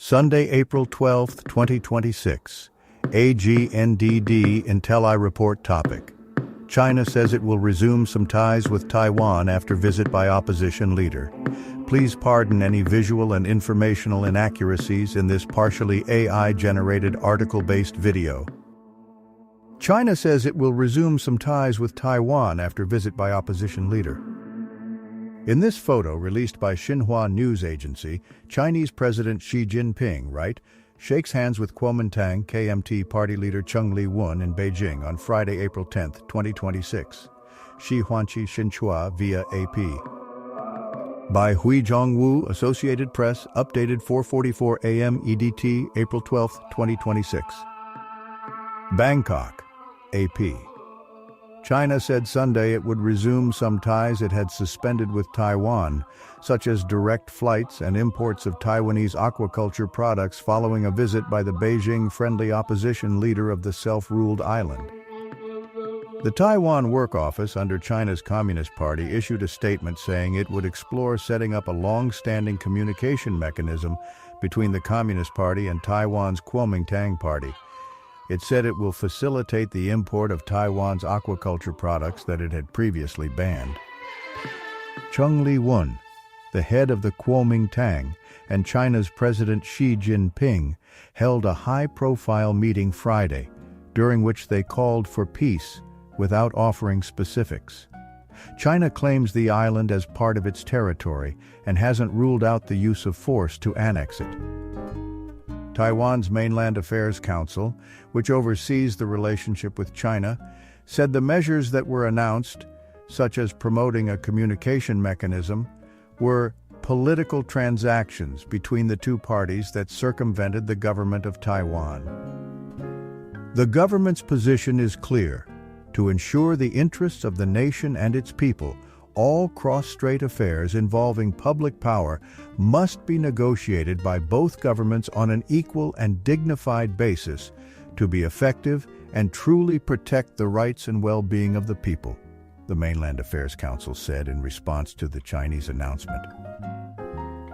Sunday, April 12, 2026. AGNDD Intelli Report topic. China says it will resume some ties with Taiwan after visit by opposition leader. Please pardon any visual and informational inaccuracies in this partially AI-generated article-based video. China says it will resume some ties with Taiwan after visit by opposition leader. In this photo released by Xinhua News Agency, Chinese President Xi Jinping, shakes hands with Kuomintang KMT party leader Cheng Li-won in Beijing on Friday, April 10, 2026. Xi Huanqi Xinhua via AP. By Hui Zhongwu, Associated Press, updated 4:44 a.m. EDT, April 12, 2026. Bangkok, AP. China said Sunday it would resume some ties it had suspended with Taiwan, such as direct flights and imports of Taiwanese aquaculture products following a visit by the Beijing-friendly opposition leader of the self-ruled island. The Taiwan Work Office under China's Communist Party issued a statement saying it would explore setting up a long-standing communication mechanism between the Communist Party and Taiwan's Kuomintang Party. It said it will facilitate the import of Taiwan's aquaculture products that it had previously banned. Cheng Li-won, the head of the Kuomintang, and China's President Xi Jinping held a high-profile meeting Friday, during which they called for peace without offering specifics. China claims the island as part of its territory and hasn't ruled out the use of force to annex it. Taiwan's Mainland Affairs Council, which oversees the relationship with China, said the measures that were announced, such as promoting a communication mechanism, were political transactions between the two parties that circumvented the government of Taiwan. The government's position is clear: to ensure the interests of the nation and its people, all cross-strait affairs involving public power must be negotiated by both governments on an equal and dignified basis to be effective and truly protect the rights and well-being of the people, the Mainland Affairs Council said in response to the Chinese announcement.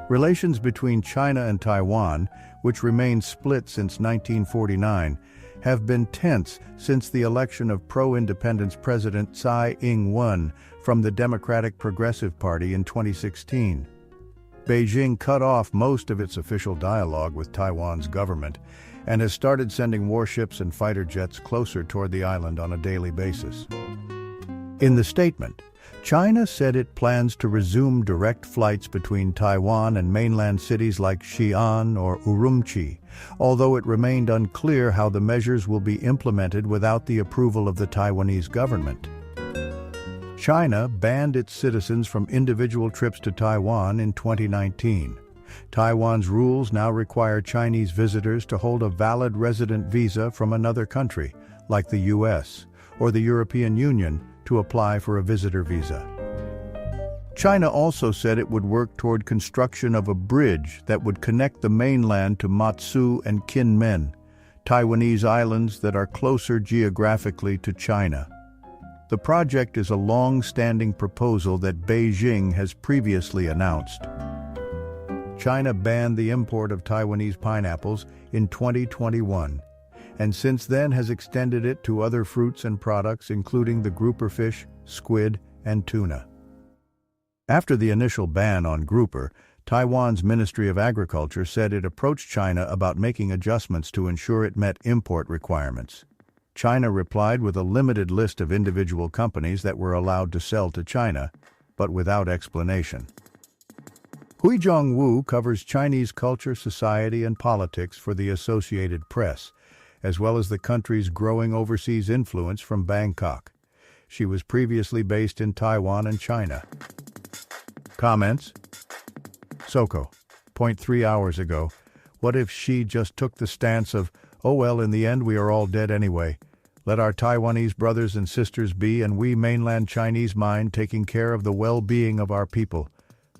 Relations between China and Taiwan, which remained split since 1949, have been tense since the election of pro-independence President Tsai Ing-wen from the Democratic Progressive Party in 2016. Beijing cut off most of its official dialogue with Taiwan's government and has started sending warships and fighter jets closer toward the island on a daily basis. In the statement, China said it plans to resume direct flights between Taiwan and mainland cities like Xi'an or Urumqi, although it remained unclear how the measures will be implemented without the approval of the Taiwanese government. China banned its citizens from individual trips to Taiwan in 2019. Taiwan's rules now require Chinese visitors to hold a valid resident visa from another country, like the US or the European Union, to apply for a visitor visa. China also said it would work toward construction of a bridge that would connect the mainland to Matsu and Kinmen, Taiwanese islands that are closer geographically to China. The project is a long-standing proposal that Beijing has previously announced. China banned the import of Taiwanese pineapples in 2021, and since then has extended it to other fruits and products including the grouper fish, squid, and tuna. After the initial ban on grouper, Taiwan's Ministry of Agriculture said it approached China about making adjustments to ensure it met import requirements. China replied with a limited list of individual companies that were allowed to sell to China, but without explanation. Hui Zhongwu covers Chinese culture, society, and politics for the Associated Press, as well as the country's growing overseas influence from Bangkok. She was previously based in Taiwan and China. Comments? Soko, 0.3 hours ago. What if Xi just took the stance of, oh well, in the end we are all dead anyway. Let our Taiwanese brothers and sisters be, and we mainland Chinese mind taking care of the well-being of our people.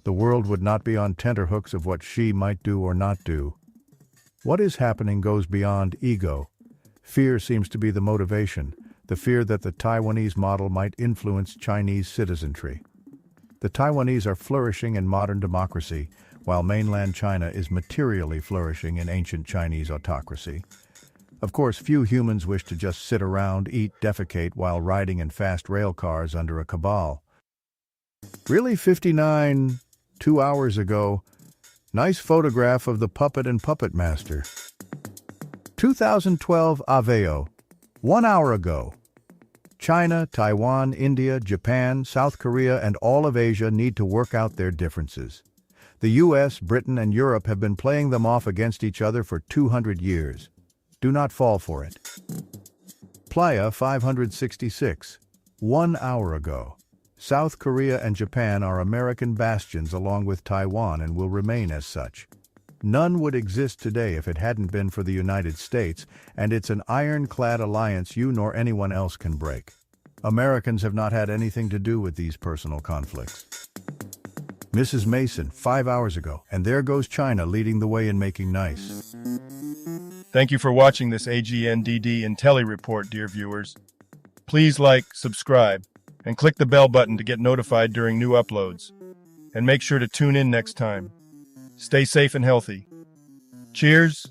The world would not be on tenterhooks of what Xi might do or not do. What is happening goes beyond ego. Fear seems to be the motivation, the fear that the Taiwanese model might influence Chinese citizenry. The Taiwanese are flourishing in modern democracy, while mainland China is materially flourishing in ancient Chinese autocracy. Of course, few humans wish to just sit around, eat, defecate while riding in fast rail cars under a cabal. Really 59, 2 hours ago. Nice photograph of the puppet and puppet master. 2012 Aveo, 1 hour ago. China, Taiwan, India, Japan, South Korea, and all of Asia need to work out their differences. The US, Britain, and Europe have been playing them off against each other for 200 years. Do not fall for it. Playa 566, 1 hour ago. South Korea and Japan are American bastions along with Taiwan and will remain as such. None would exist today if it hadn't been for the United States, and it's an ironclad alliance you nor anyone else can break. Americans have not had anything to do with these personal conflicts. Mrs. Mason, 5 hours ago, and there goes China leading the way in making nice. Thank you for watching this AGNDD Intelli report, dear viewers. Please like, subscribe, and click the bell button to get notified during new uploads. And make sure to tune in next time. Stay safe and healthy. Cheers!